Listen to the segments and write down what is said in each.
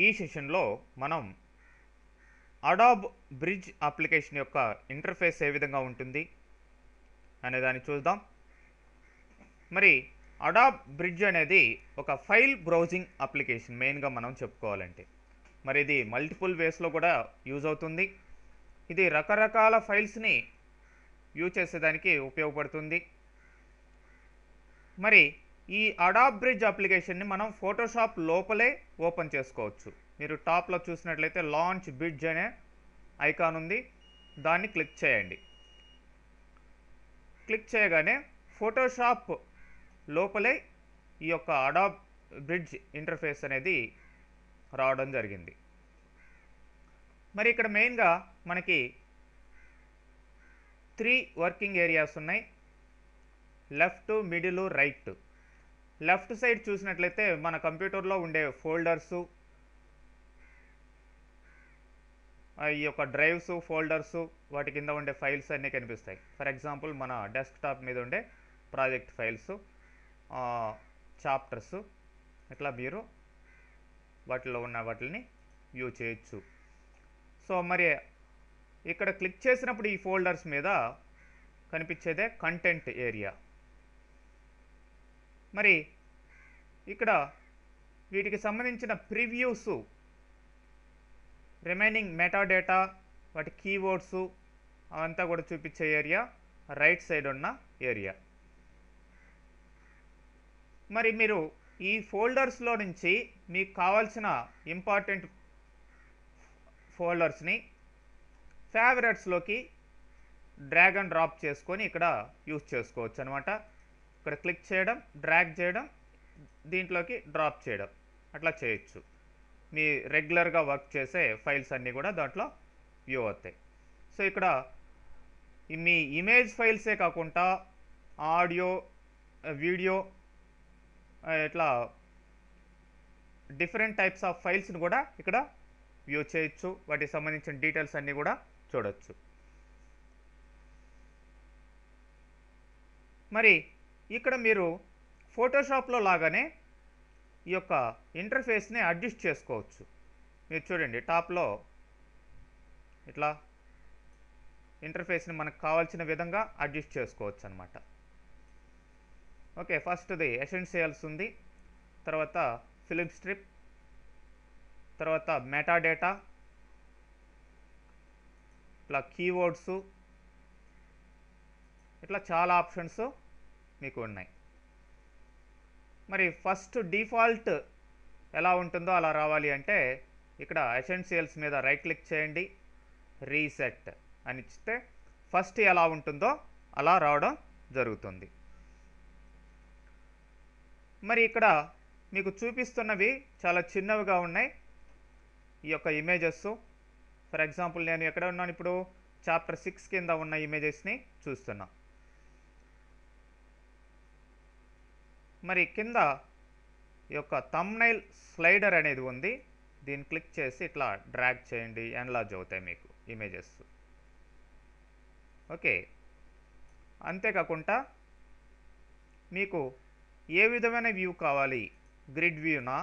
ఈ సెషన్లో మనం అడాబ్ బ్రిడ్జ్ అప్లికేషన్ యొక్క ఇంటర్ఫేస్ ఏ విధంగా ఉంటుంది అనే దాన్ని చూద్దాం. మరి అడాబ్ బ్రిడ్జ్ అనేది ఒక ఫైల్ బ్రౌజింగ్ అప్లికేషన్ మెయిన్గా మనం చెప్పుకోవాలంటే. మరి ఇది మల్టిపుల్ వేస్లో కూడా యూజ్ అవుతుంది. ఇది రకరకాల ఫైల్స్ని యూజ్ చేసేదానికి ఉపయోగపడుతుంది. మరి ఈ అడాబ్ బ్రిడ్జ్ అప్లికేషన్ని మనం ఫోటోషాప్ లోపలే ఓపెన్ చేసుకోవచ్చు. మీరు టాప్లో చూసినట్లయితే లాంచ్ బ్రిడ్జ్ అనే ఐకాన్ ఉంది, దాన్ని క్లిక్ చేయండి. క్లిక్ చేయగానే ఫోటోషాప్ లోపలే ఈ యొక్క అడాబ్ బ్రిడ్జ్ ఇంటర్ఫేస్ అనేది రావడం జరిగింది. మరి ఇక్కడ మెయిన్గా మనకి 3 వర్కింగ్ ఏరియాస్ ఉన్నాయి, left, middle, right. Left side చూసినట్లయితే మన కంప్యూటర్లో ఉండే ఫోల్డర్సు, ఈ యొక్క డ్రైవ్స్, ఫోల్డర్సు, వాటి కింద ఉండే ఫైల్స్ అన్నీ కనిపిస్తాయి. ఫర్ ఎగ్జాంపుల్ మన డెస్క్టాప్ మీద ఉండే ప్రాజెక్ట్ ఫైల్స్, చాప్టర్స్, ఇట్లా మీరు వాటిలో ఉన్న వాటిని వ్యూ చేయొచ్చు. సో మరి ఇక్కడ క్లిక్ చేసినప్పుడు ఈ ఫోల్డర్స్ మీద కనిపించేదే కంటెంట్ ఏరియా. మరి ఇక్కడ వీటికి సంబంధించిన ప్రివ్యూస్, రిమైనింగ్ మెటాడేటా, వాటి కీవర్డ్స్ అవంతా కూడా చూపించే ఏరియా రైట్ సైడ్ ఉన్న ఏరియా. మరి మీరు ఈ ఫోల్డర్స్లో నుంచి మీకు కావాల్సిన ఇంపార్టెంట్ ఫోల్డర్స్ని ఫేవరెట్స్లోకి డ్రాగ్ అండ్ డ్రాప్ చేసుకొని ఇక్కడ యూజ్ చేసుకోవచ్చు అనమాట. ఇక్కడ క్లిక్ చేయడం, డ్రాగ్ చేయడం, దీంట్లోకి డ్రాప్ చేయడం, అట్లా చేయొచ్చు. మీ రెగ్యులర్గా వర్క్ చేసే ఫైల్స్ అన్నీ కూడా దాంట్లో వ్యూ అవుతాయి. సో ఇక్కడ మీ ఇమేజ్ ఫైల్సే కాకుండా ఆడియో, వీడియో, ఇట్లా డిఫరెంట్ టైప్స్ ఆఫ్ ఫైల్స్ని కూడా ఇక్కడ వ్యూ చేయొచ్చు. వాటికి సంబంధించిన డీటెయిల్స్ అన్నీ కూడా చూడొచ్చు. మరి ఇక్కడ మీరు ఫోటోషాప్లో లాగానే ఈ యొక్క ఇంటర్ఫేస్ని అడ్జస్ట్ చేసుకోవచ్చు. మీరు చూడండి, టాప్లో ఇట్లా ఇంటర్ఫేస్ని మనకు కావాల్సిన విధంగా అడ్జస్ట్ చేసుకోవచ్చు అనమాట. ఓకే, ఫస్ట్ది ఎసెన్షియల్స్ ఉంది, తర్వాత ఫిలిం స్ట్రిప్, తర్వాత మెటాడేటా, ఇట్లా కీవర్డ్స్, ఇట్లా చాలా ఆప్షన్స్ మీకు ఉన్నాయి. మరి ఫస్ట్ డిఫాల్ట్ ఎలా ఉంటుందో అలా రావాలి అంటే ఇక్కడ ఎసెన్షియల్స్ మీద రైట్ క్లిక్ చేయండి, రీసెట్ అని ఇస్తే ఫస్ట్ ఎలా ఉంటుందో అలా రావడం జరుగుతుంది. మరి ఇక్కడ మీకు చూపిస్తున్నవి చాలా చిన్నవిగా ఉన్నాయి ఈ యొక్క ఇమేజెస్. ఫర్ ఎగ్జాంపుల్ నేను ఎక్కడ ఉన్నాను ఇప్పుడు, చాప్టర్ 6 కింద ఉన్న ఇమేజెస్ని చూస్తున్నా. మరి కింద ఈ యొక్క థంబ్నైల్ స్లైడర్ అనేది ఉంది, దీన్ని క్లిక్ చేసి ఇట్లా డ్రాగ్ చేయండి, ఎన్లార్జ్ అవుతాయి మీకు ఇమేజెస్. ఓకే, అంతేకాకుండా మీకు ఏ విధమైన వ్యూ కావాలి, గ్రిడ్ వ్యూనా,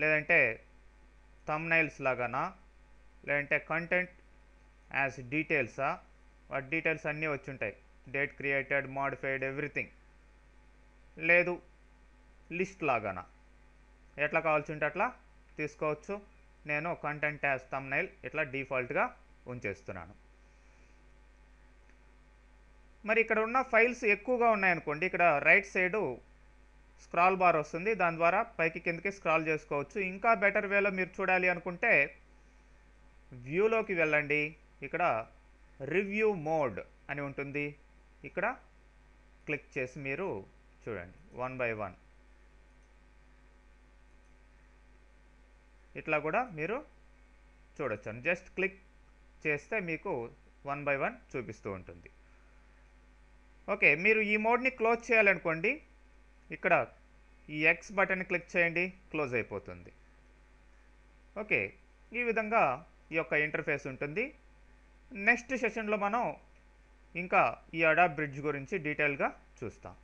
లేదంటే థంబ్నైల్స్ లాగానా, లేదంటే కంటెంట్ యాజ్ డీటెయిల్సా, వాటి డీటెయిల్స్ అన్నీ వచ్చి ఉంటాయి, డేట్ క్రియేటెడ్, మాడిఫైడ్, ఎవ్రీథింగ్. లేదు లిస్ట్ లాగానా, ఎట్లా కావాల్సి ఉంటే అట్లా తీసుకోవచ్చు. నేను కంటెంట్ యాజ్ థంబ్నైల్ ఇట్లా డిఫాల్ట్గా ఉంచేస్తున్నాను. మరి ఇక్కడ ఉన్న ఫైల్స్ ఎక్కువగా ఉన్నాయనుకోండి, ఇక్కడ రైట్ సైడు స్క్రాల్ బార్ వస్తుంది, దాని ద్వారా పైకి కిందకి స్క్రాల్ చేసుకోవచ్చు. ఇంకా బెటర్ వేలో మీరు చూడాలి అనుకుంటే వ్యూలోకి వెళ్ళండి, ఇక్కడ రివ్యూ మోడ్ అని ఉంటుంది, ఇక్కడ క్లిక్ చేసి మీరు చూడండి 1 by 1 ఇట్లా కూడా మీరు చూడొచ్చు. జస్ట్ క్లిక్ చేస్తే మీకు 1 by 1 చూపిస్తూ ఉంటుంది. ఓకే, మీరు ఈ మోడ్ని క్లోజ్ చేయాలనుకోండి, ఇక్కడ ఈ ఎక్స్ బటన్ క్లిక్ చేయండి, క్లోజ్ అయిపోతుంది. ఓకే, ఈ విధంగా ఈ యొక్క ఇంటర్ఫేస్ ఉంటుంది. నెక్స్ట్ సెషన్లో మనం ఇంకా ఈ అడాబ్ బ్రిడ్జ్ గురించి డీటెయిల్గా చూస్తాం.